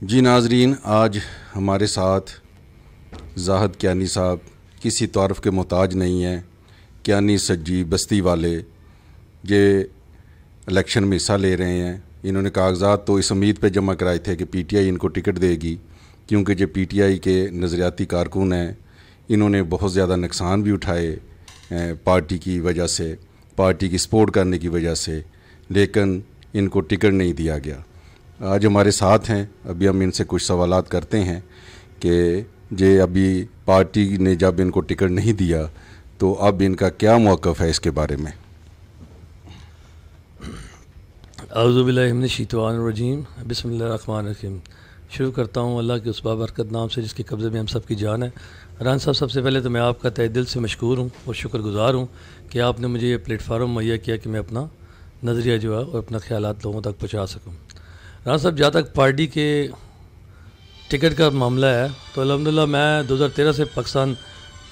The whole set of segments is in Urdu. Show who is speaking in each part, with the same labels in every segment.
Speaker 1: جی ناظرین، آج ہمارے ساتھ زاہد کیانی صاحب کسی تعارف کے محتاج نہیں ہیں۔ کیانی سجی بستی والے یہ الیکشن میں حصہ لے رہے ہیں۔ انہوں نے کاغذات تو اس امید پہ جمع کرائے تھے کہ پی ٹی آئی ان کو ٹکٹ دے گی، کیونکہ جو پی ٹی آئی کے نظریاتی کارکن ہیں انہوں نے بہت زیادہ نقصان بھی اٹھائے پارٹی کی وجہ سے، پارٹی کی سپورٹ کرنے کی وجہ سے، لیکن ان کو ٹکٹ نہیں دیا گیا۔ آج ہمارے ساتھ ہیں، ابھی ہم ان سے کچھ سوالات کرتے ہیں کہ یہ ابھی پارٹی نے جب ان کو ٹکٹ نہیں دیا تو اب ان کا کیا موقف ہے اس کے بارے میں۔
Speaker 2: اعوذ باللہ من الشیطان الرجیم، بسم اللہ الرحمن الرحیم۔ شروع کرتا ہوں اللہ کے اس بابرکت نام سے جس کے قبضے میں ہم سب کی جان ہے۔ ران صاحب، سب سے پہلے تو میں آپ کا تہہ دل سے مشکور ہوں اور شکر گزار ہوں کہ آپ نے مجھے یہ پلیٹ فارم مہیا کیا کہ میں اپنا نظریہ جو ہے اور اپنا خیالات لوگوں تک پہنچا سکوں۔ ران صاحب، جہاں تک پارٹی کے ٹکٹ کا معاملہ ہے تو الحمدللہ میں 2013 سے پاکستان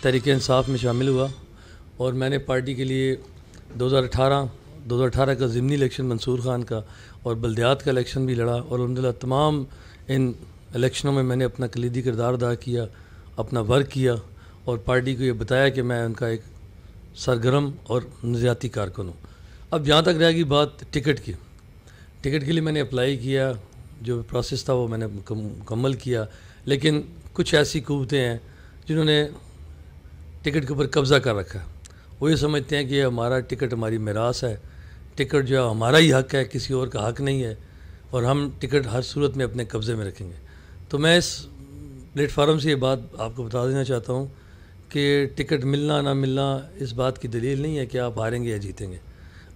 Speaker 2: تحریک انصاف میں شامل ہوا اور میں نے پارٹی کے لیے 2018 کا ضمنی الیکشن منصور خان کا اور بلدیات کا الیکشن بھی لڑا اور الحمدللہ تمام ان الیکشنوں میں میں نے اپنا کلیدی کردار ادا کیا، اپنا ورک کیا اور پارٹی کو یہ بتایا کہ میں ان کا ایک سرگرم اور نظریاتی کارکن ہوں۔ اب جہاں تک رہے گی بات ٹکٹ کے لیے میں نے اپلائی کیا، جو پروسیس تھا وہ میں نے مکمل کیا، لیکن کچھ ایسی قوتیں ہیں جنہوں نے ٹکٹ کے اوپر قبضہ کر رکھا ہے۔ وہ یہ سمجھتے ہیں کہ یہ ہمارا ٹکٹ ہماری میراث ہے، ٹکٹ جو ہے ہمارا ہی حق ہے، کسی اور کا حق نہیں ہے، اور ہم ٹکٹ ہر صورت میں اپنے قبضے میں رکھیں گے۔ تو میں اس پلیٹ فارم سے یہ بات آپ کو بتا دینا چاہتا ہوں کہ ٹکٹ ملنا نہ ملنا اس بات کی دلیل نہیں ہے کہ آپ ہاریں گے یا جیتیں گے۔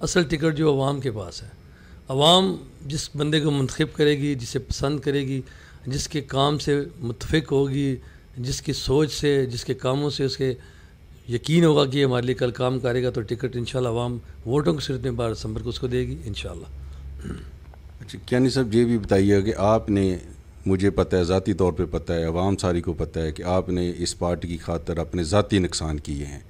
Speaker 2: اصل ٹکٹ جو عوام کے پاس ہے، عوام جس بندے کو منتخب کرے گی، جسے پسند کرے گی، جس کے کام سے متفق ہوگی، جس کی سوچ سے، جس کے کاموں سے اس کے یقین ہوگا کہ یہ ہمارے لیے کل کام کرے گا، تو ٹکٹ انشاءاللہ عوام ووٹوں کی صورت میں 12 دسمبر کو اس کو دے گی انشاءاللہ۔
Speaker 1: اچھا کیانی صاحب، یہ بھی بتائیے کہ آپ نے، مجھے پتہ ہے، ذاتی طور پہ پتہ ہے، عوام ساری کو پتہ ہے کہ آپ نے اس پارٹی کی خاطر اپنے ذاتی نقصان کیے ہیں،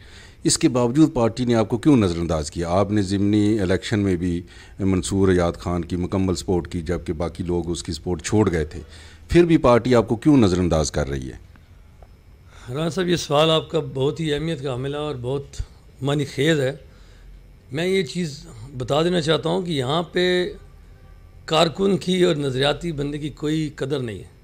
Speaker 1: اس کے باوجود پارٹی نے آپ کو کیوں نظر انداز کیا؟ آپ نے ضمنی الیکشن میں بھی منصور ایاد خان کی مکمل سپورٹ کی، جبکہ باقی لوگ اس کی سپورٹ چھوڑ گئے تھے، پھر بھی پارٹی آپ کو کیوں نظر انداز کر رہی ہے؟
Speaker 2: رانا صاحب، یہ سوال آپ کا بہت ہی اہمیت کا حامل ہے اور بہت معنی خیز ہے۔ میں یہ چیز بتا دینا چاہتا ہوں کہ یہاں پہ کارکن کی اور نظریاتی بندے کی کوئی قدر نہیں ہے۔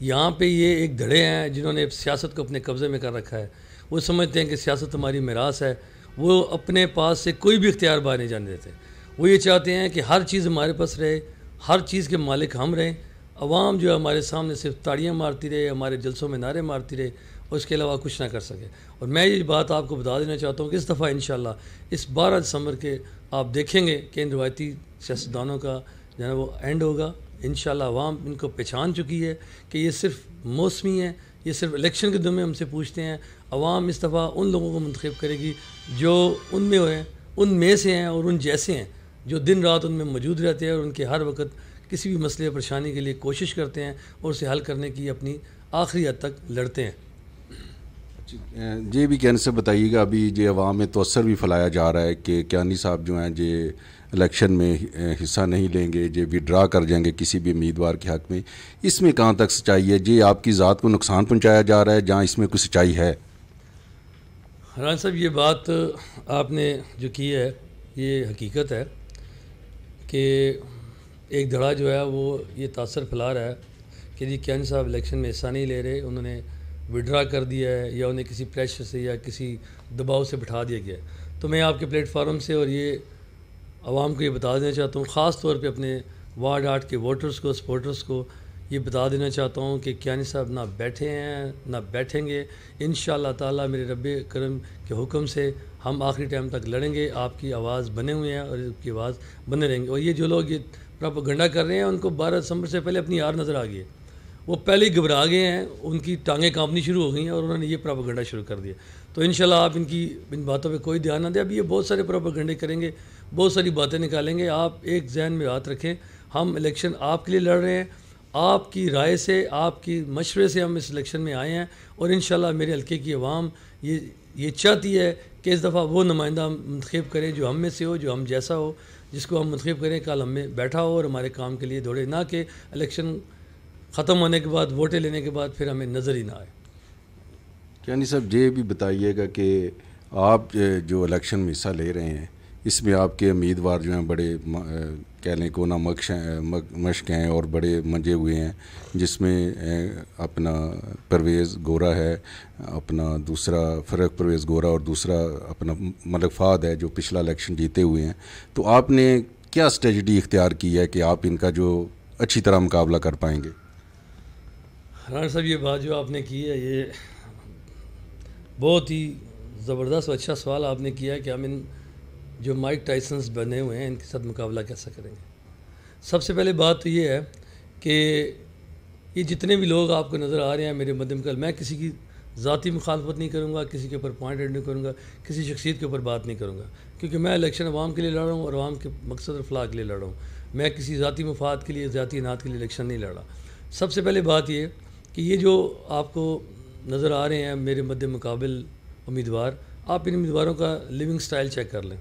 Speaker 2: یہاں پہ یہ ایک دھڑے ہیں جنہوں نے سیاست کو اپنے قبضے میں کر رکھا ہے۔ وہ سمجھتے ہیں کہ سیاست ہماری میراث ہے، وہ اپنے پاس سے کوئی بھی اختیار باہر نہیں جانے دیتے۔ وہ یہ چاہتے ہیں کہ ہر چیز ہمارے پاس رہے، ہر چیز کے مالک ہم رہیں، عوام جو ہے ہمارے سامنے صرف تاڑیاں مارتی رہے، ہمارے جلسوں میں نعرے مارتی رہے اور اس کے علاوہ کچھ نہ کر سکے۔ اور میں یہ بات آپ کو بتا دینا چاہتا ہوں کہ اس دفعہ انشاءاللہ اس 12 دسمبر کے آپ دیکھیں گے کہ ان روایتی سیاستدانوں کا جو ہے وہ اینڈ ہوگا۔ انشاءاللہ عوام ان کو پہچان چکی ہے کہ یہ صرف موسمی ہے، یہ صرف الیکشن کے دن میں ہم سے پوچھتے ہیں۔ عوام اس دفعہ ان لوگوں کو منتخب کرے گی جو ان میں ہوئے، ان میں سے ہیں اور ان جیسے ہیں، جو دن رات ان میں موجود رہتے ہیں اور ان کے ہر وقت کسی بھی مسئلے پریشانی کے لیے کوشش کرتے ہیں اور اسے حل کرنے کی اپنی آخری حد تک لڑتے ہیں۔
Speaker 1: یہ بھی کیانی سے بتائیے گا، ابھی یہ عوام میں توثر بھی پھیلایا جا رہا ہے کہ کیانی صاحب جو ہیں یہ الیکشن میں حصہ نہیں لیں گے، یہ وڈرا کر جائیں گے کسی بھی امیدوار کے حق میں، اس میں کہاں تک سچائی ہے؟ یہ آپ کی ذات کو نقصان پہنچایا جا رہا ہے جہاں اس میں کوئی سچائی ہے؟
Speaker 2: حران صاحب، یہ بات آپ نے جو کی ہے یہ حقیقت ہے کہ ایک دھڑا جو ہے وہ یہ تاثر پھیلا رہا ہے کہ جی کیانی صاحب الیکشن میں حصہ نہیں لے رہے، انہوں نے وڈرا کر دیا ہے یا انہیں کسی پریشر سے یا کسی دباؤ سے بٹھا دیا گیا ہے۔ تو میں آپ کے پلیٹ فارم سے اور یہ عوام کو یہ بتا دینا چاہتا ہوں، خاص طور پہ اپنے وارڈ 8 کے ووٹرز کو، سپورٹرز کو یہ بتا دینا چاہتا ہوں کہ کیانی صاحب نہ بیٹھے ہیں نہ بیٹھیں گے۔ انشاءاللہ تعالیٰ میرے رب کرم کے حکم سے ہم آخری ٹائم تک لڑیں گے۔ آپ کی آواز بنے ہوئے ہیں اور آپ کی آواز بنے رہیں گے۔ اور یہ جو لوگ یہ پروپیگنڈا کر رہے ہیں ان کو 12 دسمبر سے پہلے اپنی ہار نظر آ گئی ہے، وہ پہلے ہی گھبرا گئے ہیں، ان کی ٹانگیں کانپنی شروع ہو گئی ہیں اور انہوں نے یہ پروپیگنڈا شروع کر دیا۔ تو انشاءاللہ آپ ان باتوں پہ کوئی دھیان نہ دیں۔ اب یہ بہت سارے پروپیگنڈے کریں گے، بہت ساری باتیں نکالیں گے۔ آپ ایک ذہن میں بات رکھیں، ہم الیکشن آپ کے لیے لڑ رہے ہیں، آپ کی رائے سے، آپ کی مشورے سے ہم اس الیکشن میں آئے ہیں اور انشاءاللہ میرے حلقے کی عوام یہ چاہتی ہے کہ اس دفعہ وہ نمائندہ ہم منتخب کریں جو ہم میں سے ہو، جو ہم جیسا ہو، جس کو ہم منتخب کریں کل ہم میں بیٹھا ہو اور ہمارے کام کے لیے دوڑے، نہ کہ الیکشن ختم ہونے کے بعد ووٹیں لینے کے بعد پھر ہمیں نظر ہی نہ آئے۔
Speaker 1: کیانی صاحب یہ بھی بتائیے گا کہ آپ جو الیکشن میں حصہ لے رہے ہیں اس میں آپ کے امیدوار جو ہیں بڑے کہہ لیں کونا مشق ہیں اور بڑے منجے ہوئے ہیں، جس میں اپنا پرویز گورا ہے، اپنا دوسرا فرق پرویز گورا، اور دوسرا اپنا ملک فہد ہے جو پچھلا الیکشن جیتے ہوئے ہیں۔ تو آپ نے کیا اسٹریٹجی اختیار کی ہے کہ آپ ان کا جو اچھی طرح مقابلہ کر پائیں گے؟
Speaker 2: رانا صاحب یہ بات جو آپ نے کی ہے یہ بہت ہی زبردست اور اچھا سوال آپ نے کیا ہے کہ ہم ان جو مائک ٹائسنز بنے ہوئے ہیں ان کے ساتھ مقابلہ کیسا کریں گے۔ سب سے پہلے بات تو یہ ہے کہ یہ جتنے بھی لوگ آپ کو نظر آ رہے ہیں میرے مدم کل، میں کسی کی ذاتی مخالفت نہیں کروں گا، کسی کے اوپر پوائنٹ ایڈ نہیں کروں گا، کسی شخصیت کے اوپر بات نہیں کروں گا، کیونکہ میں الیکشن عوام کے لیے لڑ رہا ہوں اور عوام کے مقصد اور فلاح کے لیے لڑ رہا ہوں۔ میں کسی ذاتی مفاد کے لیے، ذاتی اناد کے لیے الیکشن نہیں لڑ رہا۔ سب سے پہلے بات یہ کہ یہ جو آپ کو نظر آ رہے ہیں میرے مد مقابل امیدوار، آپ ان امیدواروں کا لیونگ سٹائل چیک کر لیں،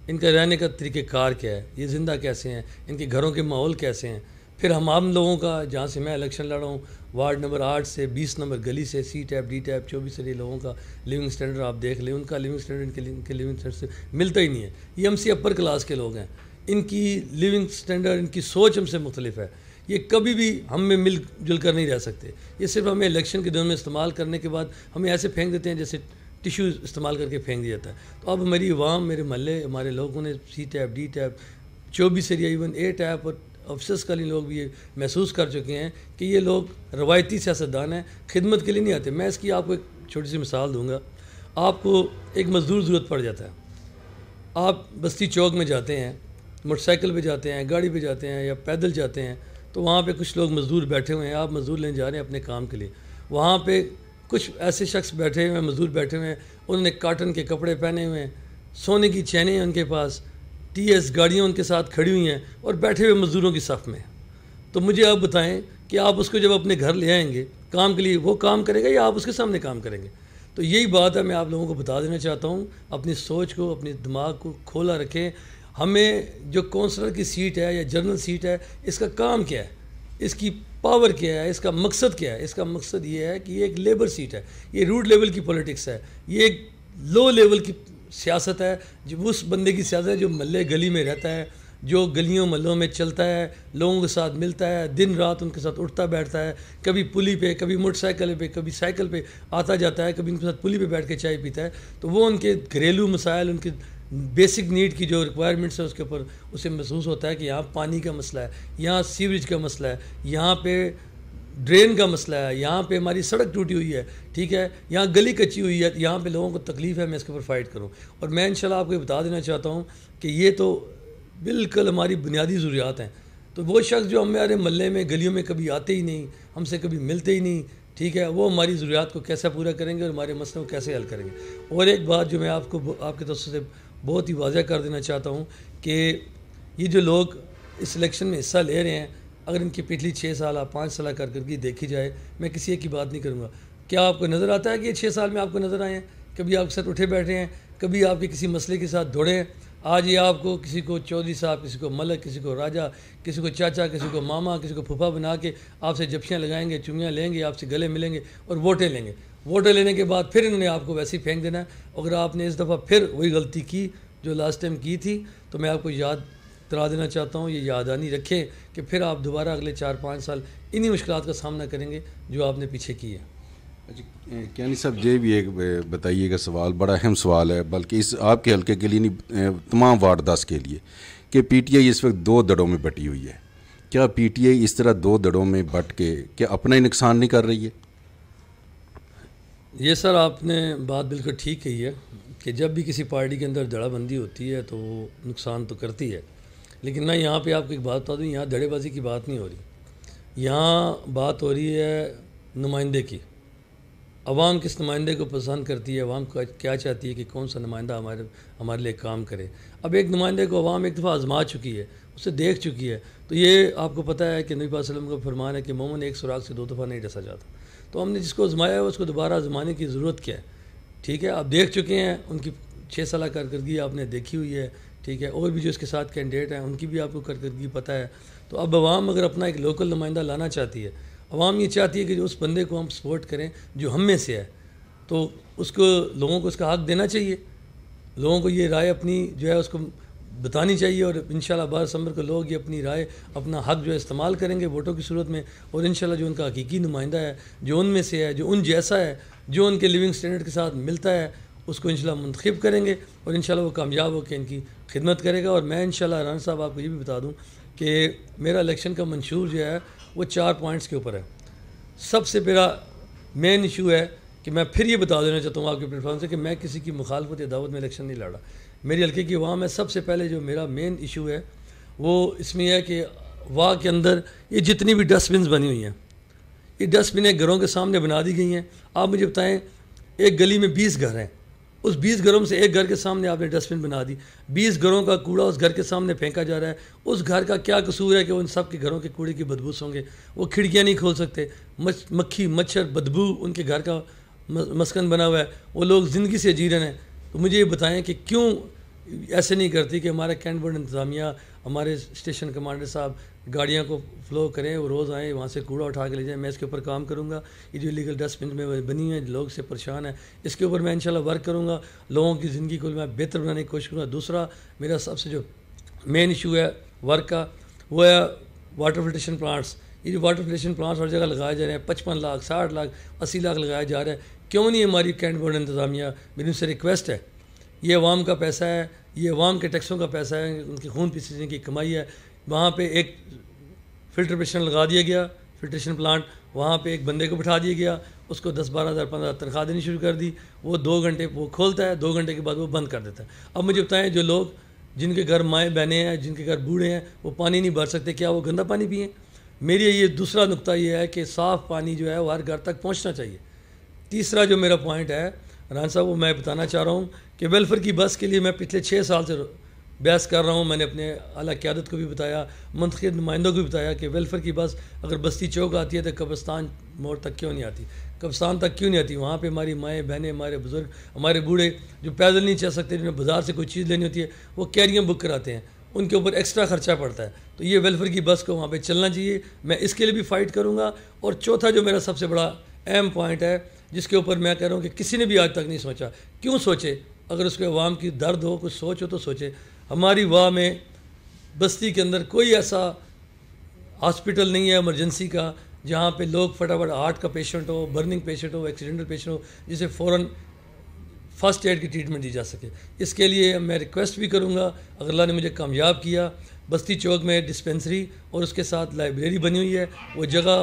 Speaker 2: ان کا رہنے کا طریقہ کار کیا ہے، یہ زندہ کیسے ہیں، ان کے گھروں کے ماحول کیسے ہیں۔ پھر ہم لوگوں کا جہاں سے میں الیکشن لڑ رہا ہوں، وارڈ نمبر 8 سے 20 نمبر گلی سے سی ٹیپ ڈی ٹیپ 24 سے لوگوں کا لیونگ سٹینڈرڈ آپ دیکھ لیں، ان کا لیونگ سٹینڈرڈ ان کے لیونگ سٹینڈرڈ سے ملتا ہی نہیں ہے۔ یہ ہم سے اپر کلاس کے لوگ ہیں، ان کی لیونگ سٹینڈرڈ، ان کی سوچ ہم سے مختلف ہے۔ یہ کبھی بھی ہم میں مل جل کر نہیں رہ سکتے۔ یہ صرف ہمیں الیکشن کے دنوں میں استعمال کرنے کے بعد ہمیں ایسے پھینک دیتے ہیں جیسے ٹیشو استعمال کر کے پھینک دیا جاتا ہے۔ تو اب ہماری عوام، میرے محلے، ہمارے لوگوں نے C type D type 24 area even A type اور افسوس کالین لوگ بھی یہ محسوس کر چکے ہیں کہ یہ لوگ روایتی سیاستدان ہیں، خدمت کے لیے نہیں آتے۔ میں اس کی آپ کو ایک چھوٹی سی مثال دوں گا۔ آپ کو ایک مزدور ضرورت پڑ جاتا ہے، آپ بستی چوک میں جاتے ہیں، موٹر سائیکل پہ جاتے ہیں، گاڑی پہ جاتے ہیں یا پیدل جاتے ہیں، تو وہاں پہ کچھ لوگ مزدور بیٹھے ہوئے ہیں، آپ مزدور لینے جا رہے ہیں اپنے کام کے لیے۔ وہاں پہ کچھ ایسے شخص بیٹھے ہوئے ہیں، مزدور بیٹھے ہوئے ہیں، انہوں نے کاٹن کے کپڑے پہنے ہوئے ہیں، سونے کی چینیں ہیں ان کے پاس، ٹی ایس گاڑیاں ان کے ساتھ کھڑی ہوئی ہیں اور بیٹھے ہوئے مزدوروں کی صف میں۔ تو مجھے آپ بتائیں کہ آپ اس کو جب اپنے گھر لے آئیں گے کام کے لیے، وہ کام کرے گا یا آپ اس کے سامنے کام کریں گے؟ تو یہی بات ہے، میں آپ لوگوں کو بتا دینا چاہتا ہوں، اپنی سوچ کو، اپنے دماغ کو کھولا رکھیں۔ ہمیں جو کونسلر کی سیٹ ہے یا جنرل سیٹ ہے، اس کا کام کیا ہے، اس کی پاور کیا ہے، اس کا مقصد کیا ہے؟ اس کا مقصد یہ ہے کہ یہ ایک لیبر سیٹ ہے، یہ روٹ لیول کی پولیٹکس ہے، یہ ایک لو لیول کی سیاست ہے، جو اس بندے کی سیاست ہے جو محلے گلی میں رہتا ہے، جو گلیوں محلوں میں چلتا ہے، لوگوں کے ساتھ ملتا ہے، دن رات ان کے ساتھ اٹھتا بیٹھتا ہے، کبھی پلی پہ، کبھی موٹر سائیکل پہ، کبھی سائیکل پہ آتا جاتا ہے، کبھی ان کے ساتھ پلی پہ بیٹھ کے چائے پیتا ہے۔ تو وہ ان کے گھریلو مسائل، ان کے بیسک نیڈ کی جو ریکوائرمنٹس ہیں اس کے اوپر اسے محسوس ہوتا ہے کہ یہاں پانی کا مسئلہ ہے، یہاں سیوریج کا مسئلہ ہے، یہاں پہ ڈرین کا مسئلہ ہے، یہاں پہ ہماری سڑک ٹوٹی ہوئی ہے، ٹھیک ہے، یہاں گلی کچی ہوئی ہے، یہاں پہ لوگوں کو تکلیف ہے، میں اس کے اوپر فائٹ کروں۔ اور میں انشاءاللہ آپ کو بتا دینا چاہتا ہوں کہ یہ تو بالکل ہماری بنیادی ضروریات ہیں۔ تو وہ شخص جو ہمارے محلے میں گلیوں میں کبھی آتے ہی نہیں، ہم سے کبھی ملتے ہی نہیں، ٹھیک ہے، وہ ہماری ضروریات کو کیسے پورا کریں گے اور ہمارے مسئلوں کو کیسے حل کریں گے۔ اور ایک بات جو میں آپ کو آپ کے توسط سے بہت ہی واضح کر دینا چاہتا ہوں کہ یہ جو لوگ اس الیکشن میں حصہ لے رہے ہیں، اگر ان کی پچھلی 6 سالہ 5 سالہ کارکردگی دیکھی جائے، میں کسی ایک کی بات نہیں کروں گا، کیا آپ کو نظر آتا ہے کہ یہ 6 سال میں آپ کو نظر آئے ہیں؟ کبھی آپ کے ساتھ اٹھے بیٹھے ہیں؟ کبھی آپ کے کسی مسئلے کے ساتھ دوڑے ہیں؟ آج یہ آپ کو کسی کو چودھری صاحب، کسی کو ملک، کسی کو راجہ، کسی کو چاچا، کسی کو ماما، کسی کو پھوپھا بنا کے آپ سے جپشیاں لگائیں گے، چنگیاں لیں گے، آپ سے گلے ملیں گے اور ووٹیں لیں گے۔ ووٹیں لینے کے بعد پھر انہوں نے آپ کو ویسے ہی پھینک دینا ہے۔ اگر آپ نے اس دفعہ پھر وہی غلطی کی جو لاسٹ ٹائم کی تھی، تو میں آپ کو یاد کرا دینا چاہتا ہوں، یہ یادانی رکھیں کہ پھر آپ دوبارہ اگلے 4-5 سال انہی مشکلات کا سامنا کریں گے جو آپ نے پیچھے کی ہے۔
Speaker 1: کیانی صاحب یہ بھی ایک بتائیے گا، سوال بڑا اہم سوال ہے، بلکہ اس آپ کے حلقے کے لیے نہیں، تمام وارڈ 10 کے لیے، کہ پی ٹی آئی اس وقت 2 دڑوں میں بٹی ہوئی ہے۔ کیا پی ٹی آئی اس طرح 2 دڑوں میں بٹ کے کیا اپنا ہی نقصان نہیں کر رہی ہے؟
Speaker 2: یہ سر آپ نے بات بالکل ٹھیک کہی ہے کہ جب بھی کسی پارٹی کے اندر دھڑا بندی ہوتی ہے تو وہ نقصان تو کرتی ہے، لیکن میں یہاں پہ آپ کو ایک بات بتا دوں، یہاں دھڑے بازی کی بات نہیں ہو رہی، یہاں بات ہو رہی ہے نمائندے کی۔ عوام کس نمائندے کو پسند کرتی ہے، عوام کیا چاہتی ہے کہ کون سا نمائندہ ہمارے لیے کام کرے۔ اب ایک نمائندے کو عوام ایک دفعہ آزما چکی ہے، اسے دیکھ چکی ہے، تو یہ آپ کو پتہ ہے کہ نبی پاک صلی اللہ علیہ وسلم کا فرمان ہے کہ مومن ایک سراغ سے 2 دفعہ نہیں ڈسا جاتا۔ تو ہم نے جس کو آزمایا ہے اس کو دوبارہ آزمانے کی ضرورت کیا ہے؟ ٹھیک ہے، آپ دیکھ چکے ہیں، ان کی 6 سالہ کارکردگی آپ نے دیکھی ہوئی ہے، ٹھیک ہے، اور بھی جو اس کے ساتھ کینڈیڈیٹ ہیں ان کی بھی آپ کو کارکردگی پتہ ہے۔ تو اب عوام اگر اپنا ایک لوکل نمائندہ لانا چاہتی ہے، عوام یہ چاہتی ہے کہ جو اس بندے کو ہم سپورٹ کریں جو ہم میں سے ہے، تو اس کو لوگوں کو اس کا حق دینا چاہیے، لوگوں کو یہ رائے اپنی جو ہے اس کو بتانی چاہیے، اور انشاءاللہ 12 دسمبر کو لوگ یہ اپنی رائے اپنا حق جو ہے استعمال کریں گے ووٹوں کی صورت میں، اور انشاءاللہ جو ان کا حقیقی نمائندہ ہے، جو ان میں سے ہے، جو ان جیسا ہے، جو ان کے لیونگ سٹینڈرڈ کے ساتھ ملتا ہے، اس کو انشاءاللہ منتخب کریں گے، اور انشاءاللہ وہ کامیاب ہو کے ان کی خدمت کرے گا۔ اور میں انشاءاللہ رانا صاحب آپ کو یہ بھی بتا دوں کہ میرا الیکشن کا منشور جو ہے وہ 4 پوائنٹس کے اوپر ہے۔ سب سے میرا مین ایشو ہے کہ میں پھر یہ بتا دینا چاہتا ہوں آپ کے پلیٹ فارم سے کہ میں کسی کی مخالفت یا دعوت میں الیکشن نہیں لڑا، میری حلقے کی عوام ہے۔ سب سے پہلے جو میرا مین ایشو ہے وہ اس میں ہے کہ واہ کے اندر یہ جتنی بھی ڈسٹ بنز بنی ہوئی ہیں، یہ ڈسٹ بنیں گھروں کے سامنے بنا دی گئی ہیں۔ آپ مجھے بتائیں، ایک گلی میں 20 گھر ہیں، اس 20 گھروں میں سے ایک گھر کے سامنے آپ نے ڈسٹ بن بنا دی، 20 گھروں کا کوڑا اس گھر کے سامنے پھینکا جا رہا ہے۔ اس گھر کا کیا قصور ہے کہ ان سب کے گھروں کے کوڑے کی بدبو ہوں گے، وہ کھڑکیاں نہیں کھول سکتے، مکھی مچھر بدبو ان کے گھر کا مسکن بنا ہوا ہے، وہ لوگ زندگی سے جی رہے ہیں۔ تو مجھے یہ بتائیں کہ کیوں ایسے نہیں کرتی کہ ہمارا کینٹ بورڈ انتظامیہ، ہمارے اسٹیشن کمانڈر صاحب گاڑیاں کو فلو کریں، وہ روز آئیں وہاں سے کوڑا اٹھا کے لے جائیں۔ میں اس کے اوپر کام کروں گا، یہ جو لیگل ڈسٹ بن میں بنی ہیں لوگ سے پریشان ہیں، اس کے اوپر میں انشاءاللہ ورک کروں گا، لوگوں کی زندگی کو میں بہتر بنانے کی کوشش کروں گا۔ دوسرا میرا سب سے جو مین ایشو ہے ورک کا وہ ہے واٹر فلٹریشن پلانٹس۔ یہ جو واٹر فلٹریشن پلانٹس ہر جگہ لگائے جا رہے ہیں، 55 لاکھ 60 لاکھ 80 لاکھ لگایا جا رہا ہے، کیوں نہیں ہماری کینٹ بورڈ انتظامیہ، میری ان سے ریکویسٹ ہے، یہ عوام کا پیسہ ہے، یہ عوام کے ٹیکسوں کا پیسہ ہے، ان کی خون پسینے کی کمائی ہے، وہاں پہ ایک فلٹریشن لگا دیا گیا، فلٹریشن پلانٹ، وہاں پہ ایک بندے کو بٹھا دیا گیا، اس کو 10-12 ہزار 15 ہزار تنخواہ دینی شروع کر دی، وہ 2 گھنٹے وہ کھولتا ہے، 2 گھنٹے کے بعد وہ بند کر دیتا ہے۔ اب مجھے بتائیں، جو لوگ جن کے گھر مائیں بہنیں ہیں، جن کے گھر بوڑھے ہیں، وہ پانی نہیں بھر سکتے، کیا وہ گندا پانی پئیں؟ میری یہ دوسرا نقطہ یہ ہے کہ صاف پانی جو ہے وہ ہر گھر تک پہنچنا چاہیے۔ تیسرا جو میرا پوائنٹ ہے ران صاحب، وہ میں بتانا چاہ رہا ہوں کہ ویلفیئر کی بس کے لیے میں پچھلے 6 سال سے بحث کر رہا ہوں۔ میں نے اپنے اعلیٰ قیادت کو بھی بتایا، منتخب نمائندوں کو بھی بتایا کہ ویلفیئر کی بس اگر بستی چوک آتی ہے تو قبرستان موڑ تک کیوں نہیں آتی، قبرستان تک کیوں نہیں آتی؟ وہاں پہ ہماری مائیں بہنیں، ہمارے بزرگ، ہمارے بوڑھے جو پیدل نہیں چل سکتے، جنہیں بازار سے کوئی چیز لینی ہوتی ہے، وہ کیریاں بک کراتے ہیں، ان کے اوپر ایکسٹرا خرچہ پڑتا ہے۔ تو یہ ویلفیئر کی بس کو وہاں پہ چلنا چاہیے، میں اس کے لیے بھی فائٹ کروں گا۔ اور چوتھا جو میرا سب سے بڑا اہم پوائنٹ ہے، جس کے اوپر میں کہہ رہا ہوں کہ کسی نے بھی آج تک نہیں سوچا، کیوں سوچے؟ اگر اس کے عوام کی درد ہو، کچھ سوچ ہو تو سوچے۔ ہماری واہ میں بستی کے اندر کوئی ایسا ہاسپٹل نہیں ہے ایمرجنسی کا جہاں پہ لوگ فٹافٹ ہارٹ کا پیشنٹ ہو، برننگ پیشنٹ ہو، ایکسیڈنٹل پیشنٹ ہو، جسے فوراً فرسٹ ایڈ کی ٹریٹمنٹ دی جا سکے۔ اس کے لیے میں ریکویسٹ بھی کروں گا، اگر اللہ نے مجھے کامیاب کیا، بستی چوک میں ڈسپینسری اور اس کے ساتھ لائبریری بنی ہوئی ہے، وہ جگہ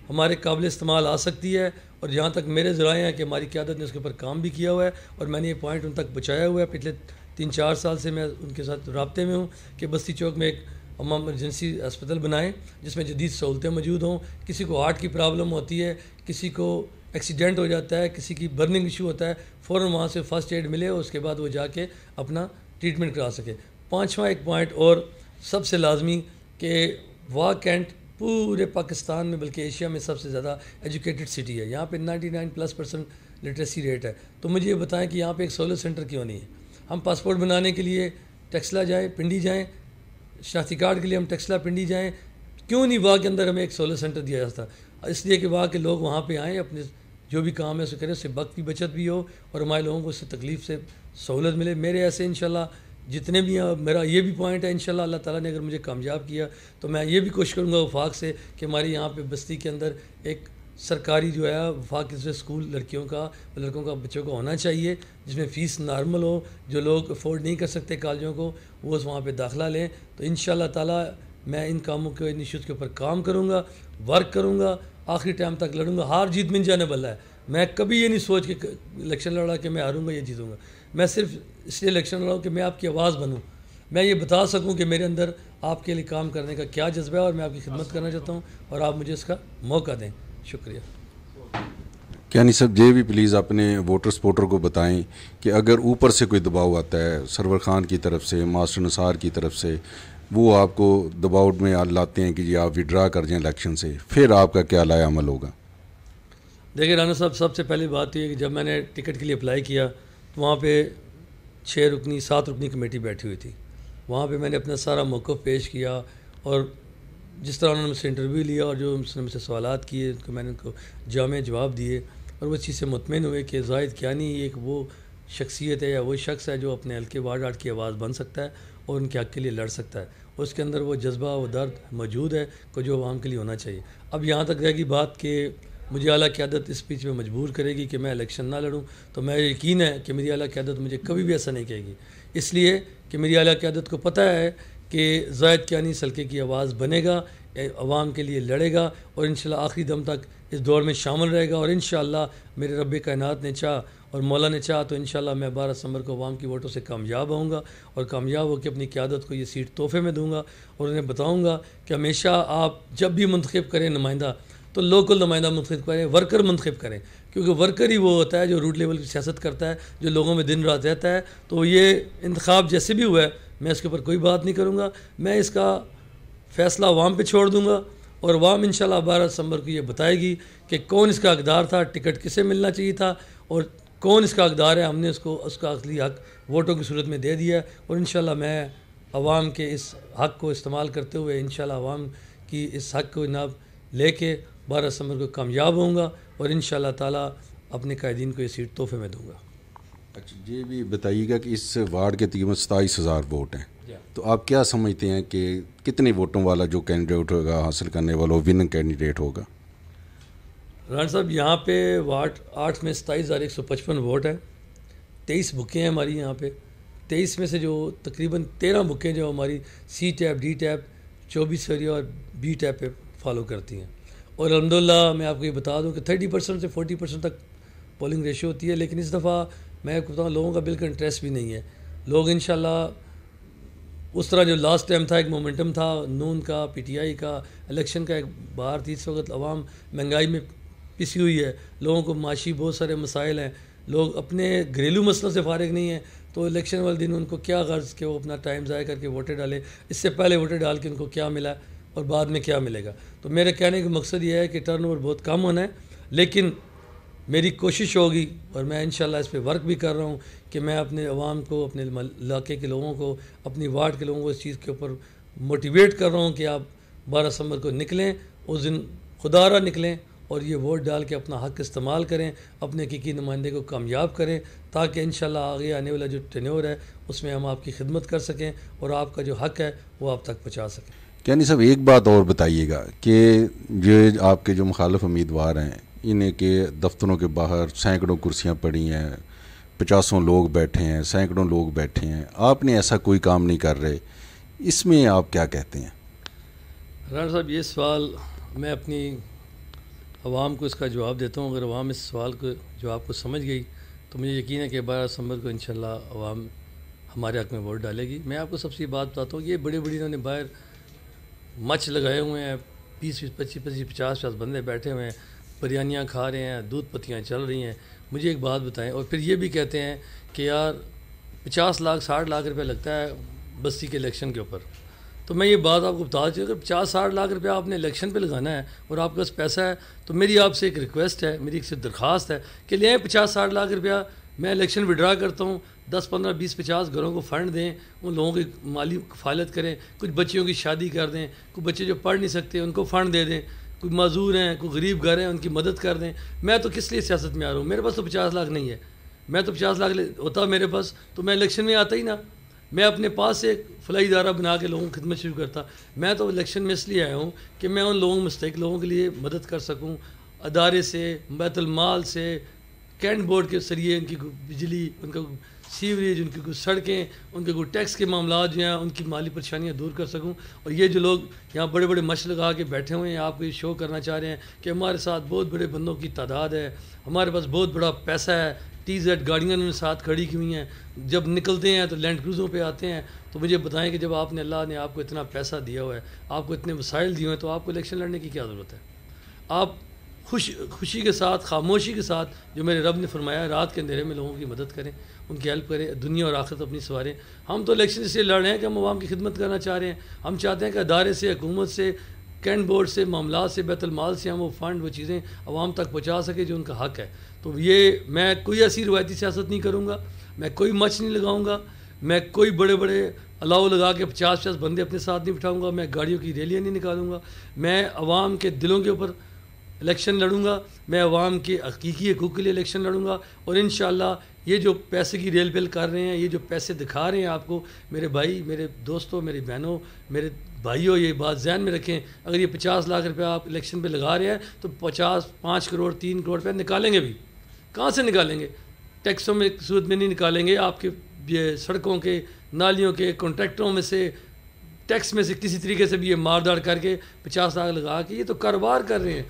Speaker 2: ہمارے قابل استعمال آ سکتی ہے، اور جہاں تک میرے ذرائع ہیں کہ ہماری قیادت نے اس کے اوپر کام بھی کیا ہوا ہے، اور میں نے یہ پوائنٹ ان تک پہنچایا ہوا ہے۔ پچھلے 3-4 سال سے میں ان کے ساتھ رابطے میں ہوں کہ بستی چوک میں ایک ایمرجنسی ہسپتال بنائیں جس میں جدید سہولتیں موجود ہوں۔ کسی کو ہارٹ کی پرابلم ہوتی ہے، کسی کو ایکسیڈنٹ ہو جاتا ہے، کسی کی برننگ ایشو ہوتا ہے، فوراً وہاں سے فرسٹ ایڈ ملے اور اس کے بعد وہ جا کے اپنا ٹریٹمنٹ کرا سکے۔ 5واں ایک پوائنٹ اور سب سے لازمی کہ واہ کینٹ پورے پاکستان میں بلکہ ایشیا میں سب سے زیادہ ایجوکیٹڈ سٹی ہے، یہاں پہ 99+% لٹریسی ریٹ ہے۔ تو مجھے یہ بتائیں کہ یہاں پہ ایک سہولت سینٹر کیوں نہیں ہے؟ ہم پاسپورٹ بنانے کے لیے ٹیکسلا جائیں، پنڈی جائیں، شناختی کارڈ کے لیے ہم ٹیکسلا پنڈی جائیں، کیوں نہیں واہ کے اندر ہمیں ایک سہولت سینٹر دیا جاتا؟ اس لیے کہ واہ کے لوگ وہاں پہ آئیں، اپنے جو بھی کام ہے اسے کریں، اس سے وقت کی بچت بھی ہو اور ہمارے لوگوں کو اس سے تکلیف سے سہولت ملے۔ میرے ایسے انشاءاللہ جتنے بھی ہیں، میرا یہ بھی پوائنٹ ہے انشاءاللہ اللہ تعالیٰ نے اگر مجھے کامیاب کیا تو میں یہ بھی کوشش کروں گا وفاق سے کہ ہماری یہاں پہ بستی کے اندر ایک سرکاری جو ہے وفاق کے اسکول لڑکیوں کا، لڑکوں کا، بچوں کا ہونا چاہیے، جس میں فیس نارمل ہو، جو لوگ افورڈ نہیں کر سکتے کالجوں کو وہ وہاں پہ داخلہ لیں۔ تو انشاءاللہ تعالیٰ میں ان کاموں کے ان ایشوز کے اوپر کام کروں گا، ورک کروں گا، آخری ٹائم تک لڑوں گا۔ ہار جیت من جانے والا ہے، میں کبھی یہ نہیں سوچ کے الیکشن لڑا کہ میں ہاروں گا یا جیتوں گا، میں صرف اس لیے الیکشن لڑا ہوں کہ میں آپ کی آواز بنوں، میں یہ بتا سکوں کہ میرے اندر آپ کے لیے کام کرنے کا کیا جذبہ ہے اور میں آپ کی خدمت کرنا چاہتا ہوں اور آپ مجھے اس کا موقع دیں۔ شکریہ۔
Speaker 1: کیانی صاحب یہ بھی پلیز اپنے ووٹر سپورٹر کو بتائیں کہ اگر اوپر سے کوئی دباؤ آتا ہے، سرور خان کی طرف سے، ماسٹر نثار کی طرف سے، وہ آپ کو دباؤ میں لاتے ہیں کہ جی آپ وڈرا کر جائیں الیکشن سے، پھر آپ کا کیا لائے عمل ہوگا؟
Speaker 2: دیکھیں رانا صاحب، سب سے پہلی بات یہ ہے کہ جب میں نے ٹکٹ کے لیے اپلائی کیا تو وہاں پہ 7 رکنی کمیٹی بیٹھی ہوئی تھی، وہاں پہ میں نے اپنا سارا موقف پیش کیا اور جس طرح انہوں نے مجھ سے انٹرویو لیا اور جو اس نے مجھ سے سوالات کیے ان کو میں نے ان کو جامع جواب دیے، اور وہ اس چیز سے مطمئن ہوئے کہ زاہد کیانی ایک وہ شخصیت ہے یا وہ شخص ہے جو اپنے حلقے وارڈ آرٹ کی آواز بن سکتا ہے اور ان کے حق کے لیے لڑ سکتا ہے، اور اس کے اندر وہ جذبہ و درد موجود ہے کو جو عوام کے لیے ہونا چاہیے۔ اب یہاں تک رہے گی بات کہ مجھے اعلیٰ قیادت اس بیچ میں مجبور کرے گی کہ میں الیکشن نہ لڑوں، تو میں یقین ہے کہ میری اعلیٰ قیادت مجھے کبھی بھی ایسا نہیں کہے گی، اس لیے کہ میری اعلیٰ قیادت کو پتہ ہے کہ زاہد کیانی اس حلقے کی آواز بنے گا، عوام کے لیے لڑے گا، اور انشاءاللہ آخری دم تک اس دور میں شامل رہے گا، اور انشاءاللہ میرے رب کائنات نے چاہ اور مولا نے چاہ تو انشاءاللہ میں 12 دسمبر کو عوام کی ووٹوں سے کامیاب ہوں گا، اور کامیاب ہو کے اپنی قیادت کو یہ سیٹ تحفے میں دوں گا، اور انہیں بتاؤں گا کہ ہمیشہ آپ جب بھی منتخب کریں نمائندہ تو لوکل نمائندہ منتخب کریں، ورکر منتخب کریں، کیونکہ ورکر ہی وہ ہوتا ہے جو روٹ لیول کی سیاست کرتا ہے، جو لوگوں میں دن رات رہتا ہے۔ تو یہ انتخاب جیسے بھی ہوا ہے میں اس کے اوپر کوئی بات نہیں کروں گا، میں اس کا فیصلہ عوام پہ چھوڑ دوں گا، اور عوام انشاءاللہ 12 دسمبر کو یہ بتائے گی کہ کون اس کا حقدار تھا، ٹکٹ کسے ملنا چاہیے تھا، اور کون اس کا حقدار ہے۔ ہم نے اس کا اصلی حق ووٹوں کی صورت میں دے دیا ہے، اور انشاءاللہ میں عوام کے اس حق کو استعمال کرتے ہوئے انشاءاللہ عوام کی اس حق کو جناب لے کے 12 دسمبر کو کامیاب ہوں گا، اور انشاءاللہ تعالیٰ اپنے قائدین کو یہ سیٹ تحفے میں دوں گا۔
Speaker 1: اچھا یہ بھی بتائیے گا کہ اس وارڈ کے تقریباً 27,000 ووٹ ہیں، تو آپ کیا سمجھتے ہیں کہ کتنے ووٹوں والا جو کینڈیڈیٹ ہوگا حاصل کرنے والا وہ وننگ کینڈیڈیٹ ہوگا؟
Speaker 2: رانا صاحب یہاں پہ وارڈ 8 میں 27,155 ووٹ ہیں، 23 بکیں ہیں ہماری یہاں پہ، 23 میں سے جو تقریباً 13 بکیں جو ہماری سی ٹیپ ڈی ٹیپ 24 ایریا اور بی ٹیپ پہ فالو کرتی ہیں، اور الحمدللہ میں آپ کو یہ بتا دوں کہ 30% سے 40% تک پولنگ ریشو ہوتی ہے، لیکن اس دفعہ میں آپ کو بتاؤں لوگوں کا بالکل انٹرسٹ بھی نہیں ہے، لوگ انشاءاللہ اس طرح جو لاسٹ ٹائم تھا ایک مومنٹم تھا نون کا پی ٹی آئی کا الیکشن کا، ایک باہر تیس وقت عوام مہنگائی میں پسی ہوئی ہے، لوگوں کو معاشی بہت سارے مسائل ہیں، لوگ اپنے گھریلو مسئلوں سے فارغ نہیں ہیں، تو الیکشن والے دن ان کو کیا غرض کہ وہ اپنا ٹائم ضائع کر کے ووٹیں ڈالیں، اس سے پہلے ووٹیں ڈال کے ان کو کیا ملا اور بعد میں کیا ملے گا۔ تو میرے کہنے کا مقصد یہ ہے کہ ٹرن اوور بہت کم ہونا ہے، لیکن میری کوشش ہوگی اور میں انشاءاللہ اس پہ ورک بھی کر رہا ہوں کہ میں اپنے عوام کو، اپنے علاقے کے لوگوں کو، اپنی وارڈ کے لوگوں کو اس چیز کے اوپر موٹیویٹ کر رہا ہوں کہ آپ 12 دسمبر کو نکلیں، اس دن خدا را نکلیں اور یہ ووٹ ڈال کے اپنا حق استعمال کریں، اپنے حقیقی نمائندے کو کامیاب کریں، تاکہ انشاءاللہ آگے آنے والا جو ٹینیور ہے اس میں ہم آپ کی خدمت کر سکیں اور آپ کا جو حق ہے وہ آپ تک پہنچا سکیں۔
Speaker 1: کیانی صاحب ایک بات اور بتائیے گا کہ یہ آپ کے جو مخالف امیدوار ہیں انہیں کہ دفتروں کے باہر سینکڑوں کرسیاں پڑی ہیں، 50 لوگ بیٹھے ہیں، سینکڑوں لوگ بیٹھے ہیں، آپ نے ایسا کوئی کام نہیں کر رہے، اس میں آپ کیا کہتے ہیں؟
Speaker 2: رانا صاحب یہ سوال میں اپنی عوام کو اس کا جواب دیتا ہوں، اگر عوام اس سوال کو جواب کو سمجھ گئی تو مجھے یقین ہے کہ 12 دسمبر کو انشاءاللہ عوام ہمارے حق میں ووٹ ڈالے گی۔ میں آپ کو سب سے یہ بات بتاتا ہوں، یہ بڑے انہوں نے باہر مچ لگائے ہوئے ہیں، 20 25 50 بندے بیٹھے ہوئے ہیں، بریانیاں کھا رہے ہیں، دودھ پتیاں چل رہی ہیں۔ مجھے ایک بات بتائیں، اور پھر یہ بھی کہتے ہیں کہ یار 50 لاکھ 60 لاکھ روپے لگتا ہے بستی کے الیکشن کے اوپر، تو میں یہ بات آپ کو بتا دوں، اگر 50-60 لاکھ روپے آپ نے الیکشن پہ لگانا ہے اور آپ کے پاس پیسہ ہے تو میری آپ سے ایک ریکویسٹ ہے، میری ایک سے درخواست ہے کہ لیں 50-60 لاکھ روپیہ، میں الیکشن وڈرا کرتا ہوں، 10 15 20 50 گھروں کو فنڈ دیں، ان لوگوں کی مالی کفالت کریں، کچھ بچیوں کی شادی کر دیں، کچھ بچے جو پڑھ نہیں سکتے ان کو فنڈ دے دیں، کوئی معذور ہیں، کوئی غریب گھر ہیں ان کی مدد کر دیں۔ میں تو کس لیے سیاست میں آ رہا ہوں، میرے پاس تو 50 لاکھ نہیں ہے، میں تو 50 لاکھ ہوتا میرے پاس تو میں الیکشن میں آتا ہی نہ، میں اپنے پاس سے ایک فلاحی ادارہ بنا کے لوگوں کی خدمت شروع کرتا۔ میں تو الیکشن میں اس لیے آیا ہوں کہ میں ان لوگوں مستحق لوگوں کے لیے مدد کر سکوں، ادارے سے، بیت المال سے، کینٹ بورڈ کے ذریعے ان کی بجلی، ان کا سیوریج، ان کی کچھ سڑکیں، ان کے کوئی ٹیکس کے معاملات جو ہیں ان کی مالی پریشانیاں دور کر سکوں۔ اور یہ جو لوگ یہاں بڑے بڑے مش لگا کے بیٹھے ہوئے ہیں، آپ کو یہ شو کرنا چاہ رہے ہیں کہ ہمارے ساتھ بہت بڑے بندوں کی تعداد ہے، ہمارے پاس بہت بڑا پیسہ ہے، TZ گاڑیاں انہوں نے ساتھ کھڑی کی ہوئی ہیں، جب نکلتے ہیں تو لینڈ کروزوں پہ آتے ہیں۔ تو مجھے بتائیں کہ جب آپ نے اللہ نے آپ کو اتنا پیسہ دیا ہوا ہے، آپ کو اتنے وسائل دیے ہوئے ہیں، تو آپ کو الیکشن لڑنے کی کیا ضرورت ہے؟ آپ خوشی کے ساتھ، خاموشی کے ساتھ، جو میرے رب نے فرمایا ہے، رات کے اندھیرے میں لوگوں کی مدد کریں، ان کی ہیلپ کریں، دنیا اور آخرت اپنی سواریں۔ ہم تو الیکشن اس لیے لڑ رہے ہیں کہ ہم عوام کی خدمت کرنا چاہ رہے ہیں، ہم چاہتے ہیں کہ ادارے سے، حکومت سے، کینٹ بورڈ سے، معاملات سے، بیت المال سے ہم وہ فنڈ، وہ چیزیں عوام تک پہنچا سکے جو ان کا حق ہے۔ تو یہ میں کوئی ایسی روایتی سیاست نہیں کروں گا، میں کوئی مچ نہیں لگاؤں گا، میں کوئی بڑے الاؤ لگا کے 50 بندے اپنے ساتھ نہیں بٹھاؤں گا، میں گاڑیوں کی ریلیاں نہیں نکالوں گا، میں عوام کے دلوں کے اوپر الیکشن لڑوں گا، میں عوام کے حقیقی حقوق کے لیے الیکشن لڑوں گا، اور انشاءاللہ یہ جو پیسے کی ریل پیل کر رہے ہیں، یہ جو پیسے دکھا رہے ہیں آپ کو، میرے بھائی، میرے دوستوں، میری بہنوں، میرے بھائیوں، یہ بات ذہن میں رکھیں، اگر یہ 50 لاکھ روپے آپ الیکشن پہ لگا رہے ہیں تو 5 کروڑ 3 کروڑ روپے نکالیں گے بھی، کہاں سے نکالیں گے؟ ٹیکسوں میں سود میں نہیں نکالیں گے، آپ کے یہ سڑکوں کے، نالیوں کے کانٹریکٹروں میں سے، ٹیکس میں سے کسی طریقے سے بھی یہ مار داڑ کر کے 50 لاکھ لگا کے یہ تو کاروبار کر رہے ہیں،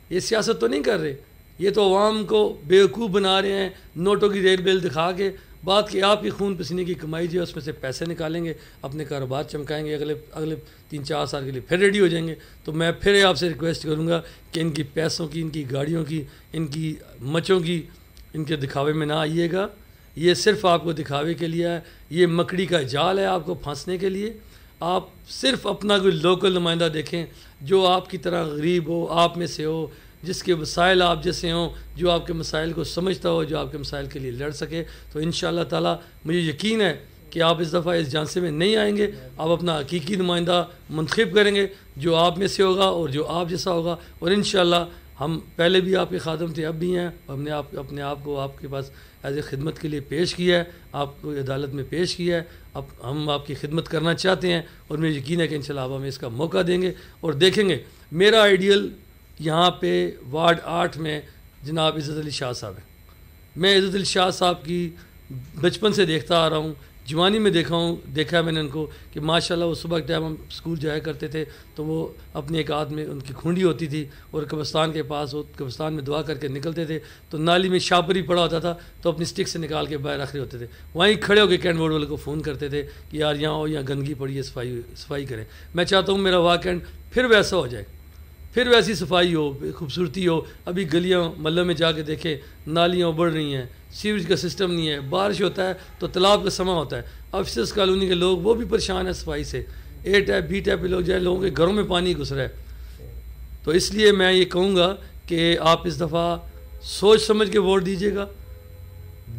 Speaker 2: یہ سیاست تو نہیں کر رہے، یہ تو عوام کو بیوقوف بنا رہے ہیں نوٹوں کی ریل بیل دکھا کے۔ بات کہ آپ کی خون پسینے کی کمائی جو ہے اس میں سے پیسے نکالیں گے، اپنے کاروبار چمکائیں گے، اگلے 3-4 سال کے لیے پھر ریڈی ہو جائیں گے۔ تو میں پھر آپ سے ریکویسٹ کروں گا کہ ان کی پیسوں کی، ان کی گاڑیوں کی، ان کی مچوں کی، ان کے دکھاوے میں نہ آئیے گا، یہ صرف آپ کو دکھاوے کے لیے ہے، یہ مکڑی کا جال ہے آپ کو پھانسنے کے لیے۔ آپ صرف اپنا کوئی لوکل نمائندہ دیکھیں جو آپ کی طرح غریب ہو، آپ میں سے ہو، جس کے وسائل آپ جیسے ہوں، جو آپ کے مسائل کو سمجھتا ہو، جو آپ کے مسائل کے لیے لڑ سکے۔ تو انشاءاللہ تعالی مجھے یقین ہے کہ آپ اس دفعہ اس جھانسے میں نہیں آئیں گے، آپ اپنا حقیقی نمائندہ منتخب کریں گے جو آپ میں سے ہوگا اور جو آپ جیسا ہوگا، اور انشاءاللہ ہم پہلے بھی آپ کے خادم تھے، اب بھی ہیں، ہم نے اپنے آپ کو آپ کے پاس ایز اے خدمت کے لیے پیش کیا ہے، آپ کو عدالت میں پیش کیا ہے، اب ہم آپ کی خدمت کرنا چاہتے ہیں، اور مجھے یقین ہے کہ انشاءاللہ آپ ہمیں اس کا موقع دیں گے اور دیکھیں گے۔ میرا آئیڈیل یہاں پہ وارڈ 8 میں جناب عزت علی شاہ صاحب ہیں۔ میں عزت علی شاہ صاحب کی بچپن سے دیکھتا آ رہا ہوں، جوانی میں دیکھا ہے میں نے ان کو کہ ماشاءاللہ وہ صبح کے ٹائم ہم اسکول جایا کرتے تھے تو وہ اپنے ایک ہاتھ میں ان کی کھونڈی ہوتی تھی اور قبرستان کے پاس قبرستان میں دعا کر کے نکلتے تھے تو نالی میں شاپری پڑا ہوتا تھا تو اپنی سٹک سے نکال کے باہر رکھ رہے ہوتے تھے، وہیں کھڑے ہو کے کینٹ بورڈ والے کو فون کرتے تھے کہ یار یہاں ہو، یہاں گندگی پڑی ہے، صفائی کریں۔ میں چاہتا ہوں میرا واقعہ پھر ویسا ہو جائے، پھر ویسی صفائی ہو، خوبصورتی ہو۔ ابھی گلیاں محلوں میں جا کے دیکھیں، نالیاں بڑھ رہی ہیں، سیوریج کا سسٹم نہیں ہے، بارش ہوتا ہے تو تالاب کا سما ہوتا ہے۔ آفیسرس کالونی کے لوگ وہ بھی پریشان ہیں صفائی سے، اے ٹیپ بی ٹیپ پہ لوگ جائیں، لوگوں کے گھروں میں پانی گھس رہا ہے۔ تو اس لیے میں یہ کہوں گا کہ آپ اس دفعہ سوچ سمجھ کے ووٹ دیجیے گا،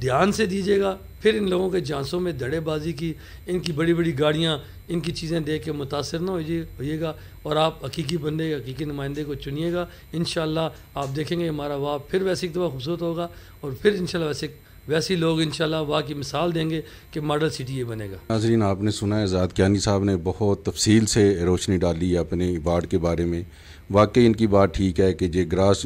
Speaker 2: دھیان سے دیجیے گا، پھر ان لوگوں کے جھانسوں میں دھڑے بازی کی، ان کی بڑی بڑی گاڑیاں، ان کی چیزیں دیکھ کے متاثر نہ ہوئیے گا، اور آپ حقیقی بندے، حقیقی نمائندے کو چنیے گا۔ انشاءاللہ آپ دیکھیں گے ہمارا واہ پھر ویسے ایک دفعہ خوبصورت ہوگا، اور پھر انشاءاللہ ویسے لوگ انشاءاللہ واہ کی مثال دیں گے کہ ماڈل سٹی یہ بنے گا۔
Speaker 1: ناظرین، آپ نے سنا ہے زاہد کیانی صاحب نے بہت تفصیل سے روشنی ڈالی ہے اپنے وارڈ کے بارے میں۔ واقعی ان کی بات ٹھیک ہے کہ یہ گراس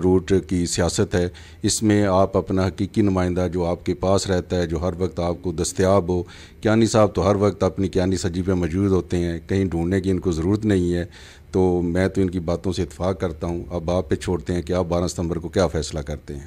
Speaker 1: روٹ کی سیاست ہے، اس میں آپ اپنا حقیقی نمائندہ جو آپ کے پاس رہتا ہے، جو ہر وقت آپ کو دستیاب ہو۔ کیانی صاحب تو ہر وقت اپنی کیانی سجی پہ موجود ہوتے ہیں، کہیں ڈھونڈنے کی ان کو ضرورت نہیں ہے، تو میں تو ان کی باتوں سے اتفاق کرتا ہوں۔ اب آپ پہ چھوڑتے ہیں کہ آپ 12 ستمبر کو کیا فیصلہ کرتے ہیں۔